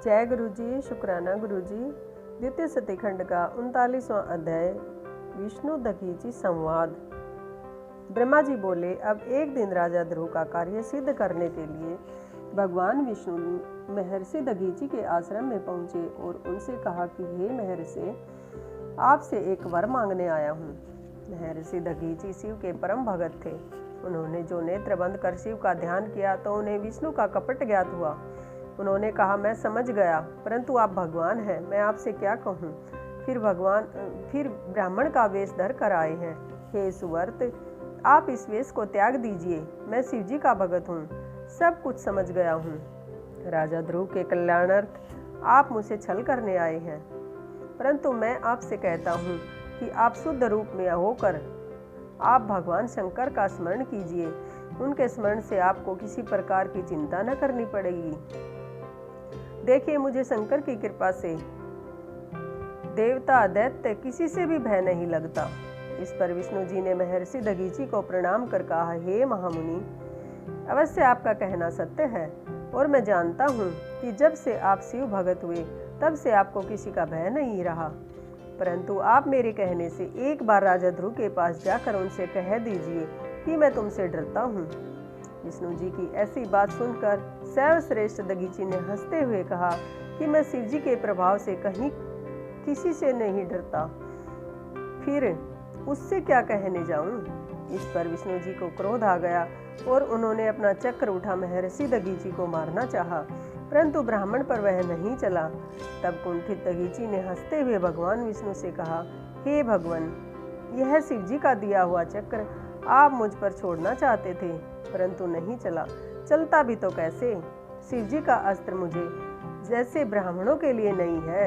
जय गुरु जी, शुक्राना गुरु जी। द्वितीय सतीखंड का 39वां अध्याय विष्णु दधीची संवाद। ब्रह्मा जी बोले, अब एक दिन राजा ध्रुव का कार्य सिद्ध करने के लिए भगवान विष्णु महर्षि दधीची के आश्रम में पहुंचे और उनसे कहा कि हे महर्षि, आपसे एक वर मांगने आया हूँ। महर्षि दधीची शिव के परम भगत थे। उन्होंने जो नेत्र बंद कर शिव का ध्यान किया तो उन्हें विष्णु का कपट ज्ञात हुआ। उन्होंने कहा, मैं समझ गया, परंतु आप भगवान हैं, मैं आपसे क्या कहूँ। फिर ब्राह्मण का वेश धर कर आए हैं। हे सुवर्त, आप इस वेश को त्याग दीजिए, मैं शिव जी का भगत हूँ, सब कुछ समझ गया हूँ। राजा ध्रुव के कल्याणार्थ आप मुझसे छल करने आए हैं, परंतु मैं आपसे कहता हूँ कि आप शुद्ध रूप में होकर आप भगवान शंकर का स्मरण कीजिए। उनके स्मरण से आपको किसी प्रकार की चिंता न करनी पड़ेगी। देखिए, मुझे शंकर की कृपा से देवता दैत्य किसी से भी भय नहीं लगता। इस पर विष्णु जी ने महर्षि दधीची को प्रणाम कर कहा, हे महामुनि, अवश्य आपका कहना सत्य है और मैं जानता हूँ कि जब से आप शिव भगत हुए तब से आपको किसी का भय नहीं रहा। परंतु आप मेरे कहने से एक बार राजा ध्रुव के पास जाकर उनसे कह दीजिए कि मैं तुमसे डरता हूँ। विष्णु जी की ऐसी बात सुनकर सर्वश्रेष्ठ दधीची ने हंसते हुए कहा कि मैं शिव जी के प्रभाव से कहीं किसी से नहीं डरता, फिर उससे क्या कहने जाऊं। इस पर विष्णु जी को क्रोध आ गया और उन्होंने अपना चक्र उठा महर्षि दधीची को मारना चाहा, परंतु ब्राह्मण पर वह नहीं चला। तब कुंठित दधीची ने हंसते हुए भगवान विष्णु से कहा, हे भगवान, यह शिव जी का दिया हुआ चक्र आप मुझ पर छोड़ना चाहते थे, परंतु नहीं चला। चलता भी तो कैसे। शिव जी का अस्त्र मुझे जैसे ब्राह्मणों के लिए नहीं है।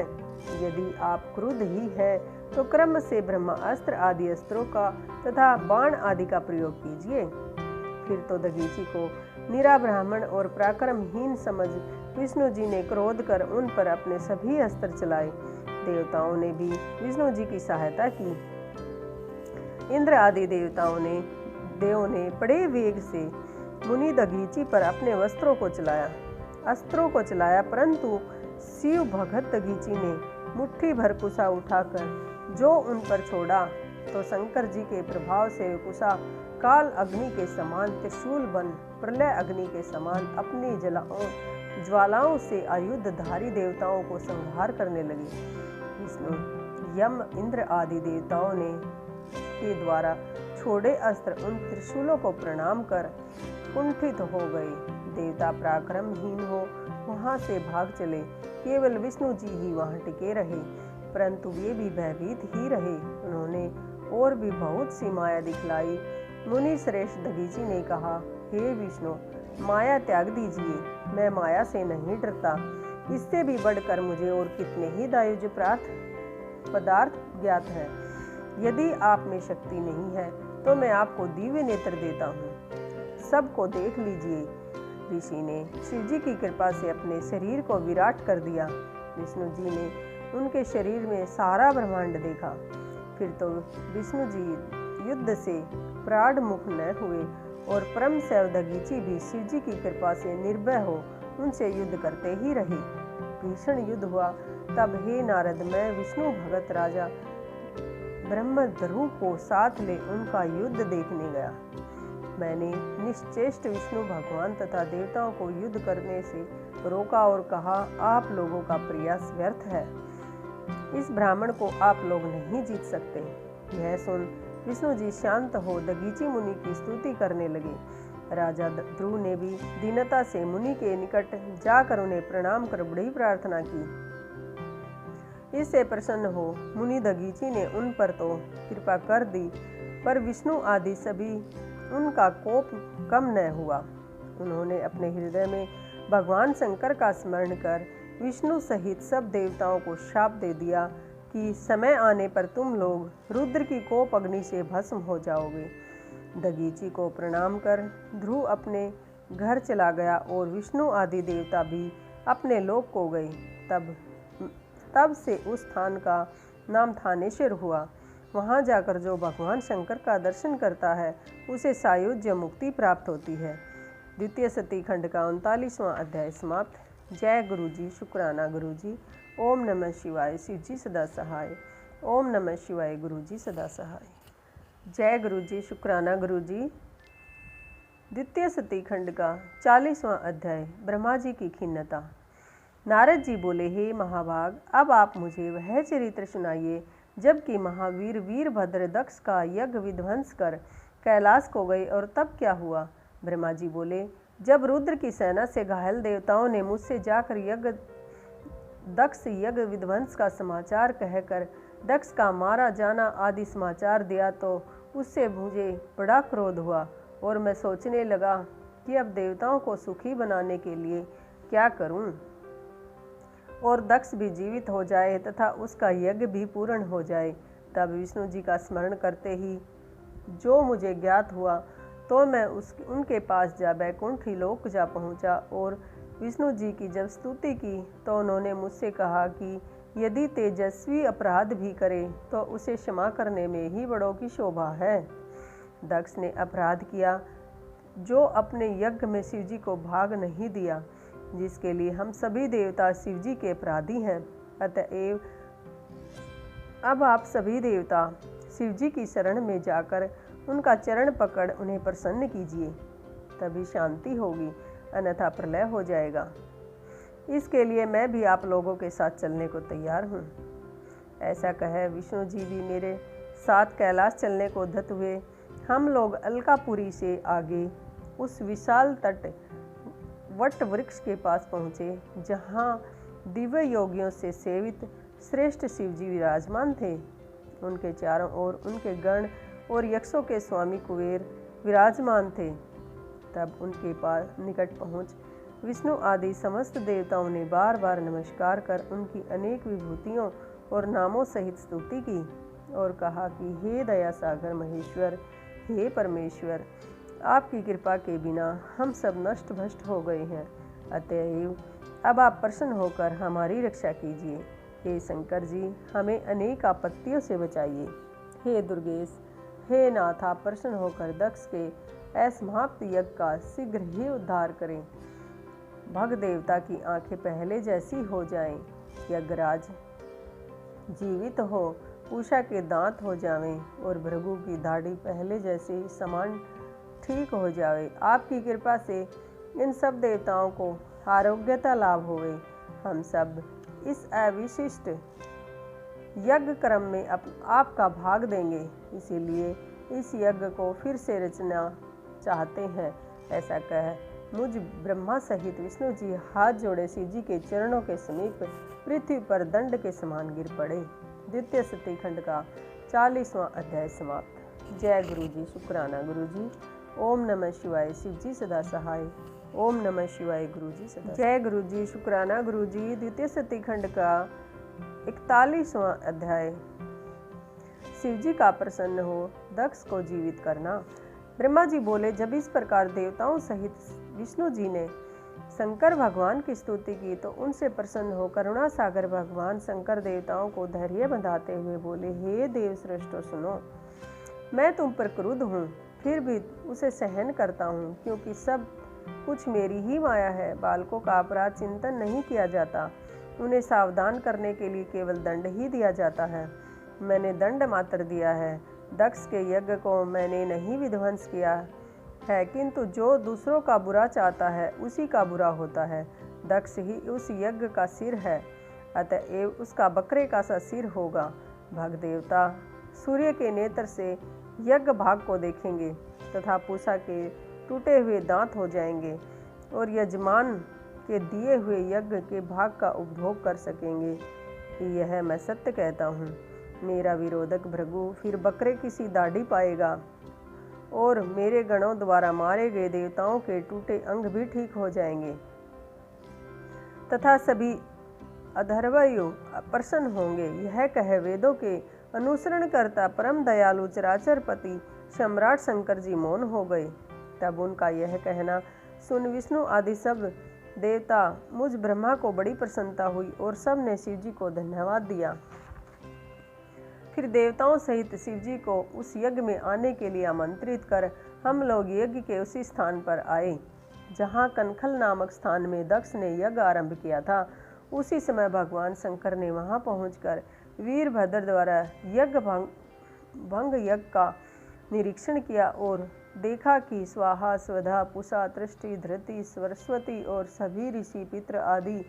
यदि आप क्रुद्ध ही है तो क्रम से ब्रह्मास्त्र आदि अस्त्रों का तथा बाण आदि का प्रयोग कीजिए। फिर तो दधीची को निरा ब्राह्मण और पराक्रमहीन समझ विष्णु जी ने क्रोध कर उन पर अपने सभी अस्त्र चलाए। देवताओं ने भी विष्णु जी की सहायता की। इंद्र आदि देवों ने बड़े वेग से मुनि दधीची पर अपने अस्त्रों को चलाया, परंतु शिव भगत दधीची ने मुट्ठी भर कुशा उठाकर जो उन पर छोड़ा तो शंकर जी के प्रभाव से कुशा काल अग्नि के समान, त्रिशूल बन प्रलय अग्नि के समान अपनी ज्वालाओं से आयुधधारी देवताओं को संहार करने लगे। विष्णु, यम, इंद्र आदि देवताओं ने के द्वारा छोड़े अस्त्र उन त्रिशूलों को प्रणाम कर कुंठित हो गए। देवता पराक्रमहीन हो वहां से भाग चले। केवल विष्णु जी ही वहां टिके रहे, परंतु वे भी भयभीत ही रहे। उन्होंने और भी बहुत सी माया दिखलाई। मुनि श्रेष्ठ दधीची ने कहा, हे विष्णु, माया त्याग दीजिए, मैं माया से नहीं डरता। इससे भी बढ़कर मुझे और कितने ही दायुज पदार्थ ज्ञात है। यदि आप में शक्ति नहीं है तो मैं आपको दिव्य नेत्र देता हूँ, सबको देख लीजिए। ऋषि ने शिव जी की कृपा से अपने शरीर को विराट कर दिया। विष्णु जी ने उनके शरीर में सारा ब्रह्मांड देखा। फिर तो विष्णु जी युद्ध से प्राण मुख न हुए और परम शैव दधीची भी शिव जी की कृपा से निर्भय हो उनसे युद्ध करते ही रहे। भीषण युद्ध हुआ। तब हे नारद, मैं विष्णु भगत राजा ब्रह्मध्रुव को साथ ले उनका युद्ध देखने गया। मैंने निश्चेष्ट विष्णु भगवान तथा देवताओं को युद्ध करने से रोका और कहा, आप लोगों का प्रयास व्यर्थ है, इस ब्राह्मण को आप लोग नहीं जीत सकते। यह सुन विष्णु जी शांत हो दधीची मुनि की स्तुति करने लगे। राजा ध्रुव ने भी दीनता से मुनि के निकट जाकर उन्हें प्रणाम कर बड़ी प्रार्थना की। इससे प्रसन्न हो मुनि दधीची ने उन पर तो कृपा कर दी, पर विष्णु आदि सभी उनका कोप कम न हुआ। उन्होंने अपने हृदय में भगवान शंकर का स्मरण कर विष्णु सहित सब देवताओं को शाप दे दिया कि समय आने पर तुम लोग रुद्र की कोप अग्नि से भस्म हो जाओगे। दधीची को प्रणाम कर ध्रुव अपने घर चला गया और विष्णु आदि देवता भी अपने लोक को गए। तब से उस स्थान का नाम थानेश्वर हुआ। वहां जाकर जो भगवान शंकर का दर्शन करता है उसे सायुज्य मुक्ति प्राप्त होती है। द्वितीय सतीखंड का 39वां अध्याय समाप्त। जय गुरु जी, शुक्राना गुरु जी। ओम नमः शिवाय, शिव जी सदा सहाय। ओम नमः शिवाय, गुरु जी सदा सहाय। जय गुरु जी, शुक्राना गुरु जी। द्वितीय सती खंड का 40वां अध्याय, ब्रह्मा जी की खिन्नता। नारद जी बोले, हे महाभाग, अब आप मुझे वह चरित्र सुनाइए जबकि महावीर वीरभद्र दक्ष का यज्ञ विध्वंस कर कैलाश को गए और तब क्या हुआ। ब्रह्मा जी बोले, जब रुद्र की सेना से घायल देवताओं ने मुझसे जाकर दक्ष यज्ञ विध्वंस का समाचार कहकर दक्ष का मारा जाना आदि समाचार दिया तो उससे मुझे बड़ा क्रोध हुआ और मैं सोचने लगा कि अब देवताओं को सुखी बनाने के लिए क्या करूं और दक्ष भी जीवित हो जाए तथा उसका यज्ञ भी पूर्ण हो जाए। तब विष्णु जी का स्मरण करते ही जो मुझे ज्ञात हुआ तो मैं उनके पास जा बैकुंठ लोक जा पहुंचा और विष्णु जी की जब स्तुति की तो उन्होंने मुझसे कहा कि यदि तेजस्वी अपराध भी करे तो उसे क्षमा करने में ही बड़ों की शोभा है। दक्ष ने अपराध किया जो अपने यज्ञ में शिव जी को भाग नहीं दिया, जिसके लिए हम सभी देवता शिव जी के अपराधी हैं। अतएव अब आप सभी देवता शिव जी की शरण में जाकर उनका चरण पकड़ उन्हें प्रसन्न कीजिए, तभी शांति होगी, अन्यथा प्रलय हो जाएगा। इसके लिए मैं भी आप लोगों के साथ चलने को तैयार हूँ। ऐसा कहे विष्णु जी भी मेरे साथ कैलाश चलने को उद्यत हुए। हम लोग अलकापुरी से आगे उस विशाल तट वट वृक्ष के पास पहुँचे, जहाँ दिव्य योगियों से सेवित श्रेष्ठ शिव जी विराजमान थे। उनके चारों ओर उनके गण और यक्षों के स्वामी कुबेर विराजमान थे। तब उनके पास निकट पहुँच विष्णु आदि समस्त देवताओं ने बार बार नमस्कार कर उनकी अनेक विभूतियों और नामों सहित स्तुति की और कहा कि हे दया सागर महेश्वर, हे परमेश्वर, आपकी कृपा के बिना हम सब नष्ट भ्रष्ट हो गए हैं। अतएव अब आप प्रसन्न होकर हमारी रक्षा कीजिए। हे शंकर जी, हमें अनेक आपत्तियों से बचाइए। हे दुर्गेश, हे नाथ, आप प्रसन्न होकर दक्ष के असमाप्त यज्ञ का शीघ्र ही उद्धार करें। भग देवता की आंखें पहले जैसी हो जाएं, यज्ञराज जीवित हो, उषा के दांत हो जावें और भृगु की दाढ़ी पहले जैसे समान ठीक हो जावे। आपकी कृपा से इन सब देवताओं को आरोग्यता लाभ होवे। हम सब इस अविशिष्ट यज्ञ क्रम में आपका भाग देंगे, इसीलिए इस यज्ञ को फिर से रचना चाहते हैं। ऐसा कह मुझ ब्रह्मा सहित विष्णु जी हाथ जोड़े शिव जी के चरणों के समीप पृथ्वी पर दंड के समान गिर पड़े। द्वितीय सती खंड का 40वां अध्याय समाप्त। जय गुरु जी, शुक्राना गुरु जी। ओम नमः शिवाय, शिव जी सदा सहाय। ओम नमः शिवाय, गुरु जी सदा। जय गुरु जी, शुक्राना गुरु जी। द्वितीय सती खंड का 41वां अध्याय, शिव जी का प्रसन्न हो दक्ष को जीवित करना। ब्रह्मा जी बोले, जब इस प्रकार देवताओं सहित विष्णु जी ने शंकर भगवान की स्तुति की तो उनसे प्रसन्न हो करुणा सागर भगवान शंकर देवताओं को धैर्य बंधाते हुए बोले, हे देव श्रेष्ठों, सुनो, मैं तुम पर क्रुद्ध हूँ, फिर भी उसे सहन करता हूँ, क्योंकि सब कुछ मेरी ही माया है। बालकों का अपराध चिंतन नहीं किया जाता, उन्हें सावधान करने के लिए केवल दंड ही दिया जाता है। मैंने दंड मात्र दिया है, दक्ष के यज्ञ को मैंने नहीं विध्वंस किया है, किंतु जो दूसरों का बुरा चाहता है उसी का बुरा होता है। दक्ष ही उस यज्ञ का सिर है, अतएव उसका बकरे का सा सिर होगा। भग देवता सूर्य के नेत्र से यज्ञ भाग को देखेंगे तथा पूषा के टूटे हुए दांत हो जाएंगे और यजमान के दिए हुए यज्ञ के भाग का उपभोग कर सकेंगे। यह मैं सत्य कहता हूँ। मेरा विरोधक भृगु फिर बकरे की सी दाढ़ी पाएगा और मेरे गणों द्वारा मारे गए देवताओं के टूटे अंग भी ठीक हो जाएंगे तथा सभी अधर्वयु प्रसन्न होंगे। यह कह वेदों के अनुसरण करता परम दयालु चराचरपति सम्राट शंकर जी मौन हो गए। तब उनका यह कहना सुन विष्णु आदि सब देवता मुझ ब्रह्मा को बड़ी प्रसन्नता हुई और सब ने शिव जी को धन्यवाद दिया। फिर देवताओं सहित शिव जी को उस यज्ञ में आने के लिए आमंत्रित कर हम लोग यज्ञ के उसी स्थान पर आए। जहाँ कनखल नामक स्थान में दक्ष ने यज्ञ आरंभ किया था, उसी समय भगवान शंकर ने वहाँ पहुंचकर वीरभद्र द्वारा यज्ञ भंग यज्ञ का निरीक्षण किया और देखा कि स्वाहा, स्वधा, पुषा, तृष्टि, धृति, सरस्वती और सभी ऋषि, पितृ आदि,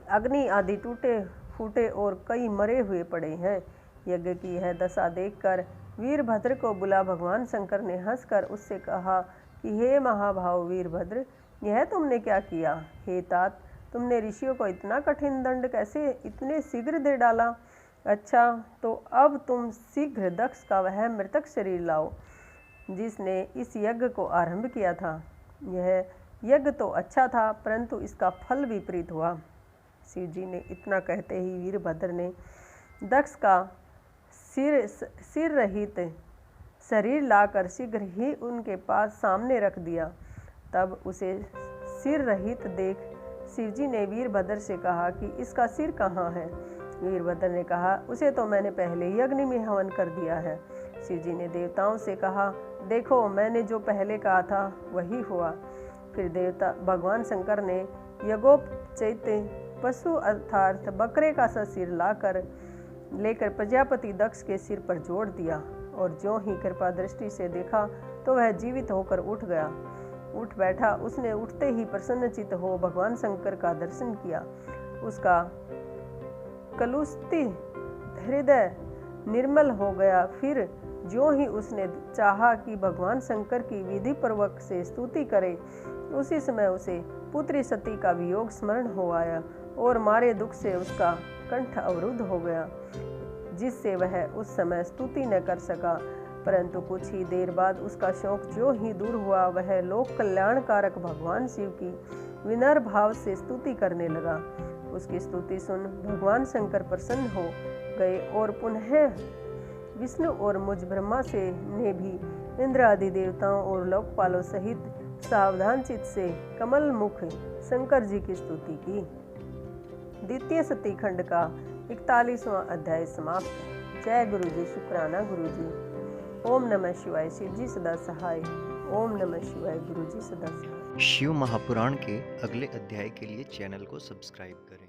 अग्नि आदि टूटे फूटे और कई मरे हुए पड़े हैं। यज्ञ की यह दशा देखकर वीरभद्र को बुला भगवान शंकर ने हंसकर उससे कहा कि हे महाभाव वीरभद्र, यह तुमने क्या किया? हे तात, तुमने ऋषियों को इतना कठिन दंड कैसे इतने शीघ्र दे डाला? अच्छा, तो अब तुम शीघ्र दक्ष का वह मृतक शरीर लाओ जिसने इस यज्ञ को आरंभ किया था। यह यज्ञ तो अच्छा था, परंतु इसका फल विपरीत हुआ। शिव जी ने इतना कहते ही वीरभद्र ने दक्ष का सिर रहित शरीर लाकर शीघ्र ही उनके पास सामने रख दिया। तब उसे सिर रहित देख शिव जी ने वीरभद्र से कहा कि इसका सिर कहाँ है? वीरभद्र ने कहा, उसे तो मैंने पहले ही अग्नि में हवन कर दिया है। शिव जी ने देवताओं से कहा, देखो, मैंने जो पहले कहा था वही हुआ। फिर देवता भगवान शंकर ने यज्ञोपचित पशु अर्थात बकरे का सा सिर लेकर प्रजापति दक्ष के सिर पर जोड़ दिया और ज्यों ही कृपा दृष्टि से देखा तो वह जीवित होकर उठ बैठा। उसने उठते ही प्रसन्नचित्त हो भगवान शंकर का दर्शन किया। उसका कलुषित हृदय निर्मल हो गया। फिर ज्यों ही उसने चाहा कि भगवान शंकर की विधि पूर्वक से स्तुति करे, उसी समय उसे पुत्री सती का वियोग स्मरण हो आया और मारे दुख से उसका कंठ अवरुद्ध हो गया, जिससे वह उस समय स्तुति न कर सका। परंतु कुछ ही देर बाद उसका शोक जो ही दूर हुआ, वह लोक कल्याणकारक भगवान शिव की विनम्र भाव से स्तुति करने लगा। उसकी स्तुति सुन भगवान शंकर प्रसन्न हो गए और पुनः विष्णु और मुझ ब्रह्मा से ने भी इंद्र आदि देवताओं और लोकपालों सहित सावधान चित्त से कमल मुख शंकर जी की स्तुति की। द्वितीय सती खंड का 41वां अध्याय समाप्त। जय गुरु जी, शुक्राना गुरु जी। ओम नमः शिवाय। शिव जी सदा सहाय। ओम नमः शिवाय। गुरु जी सदा सहाय। शिव महापुराण के अगले अध्याय के लिए चैनल को सब्सक्राइब करें।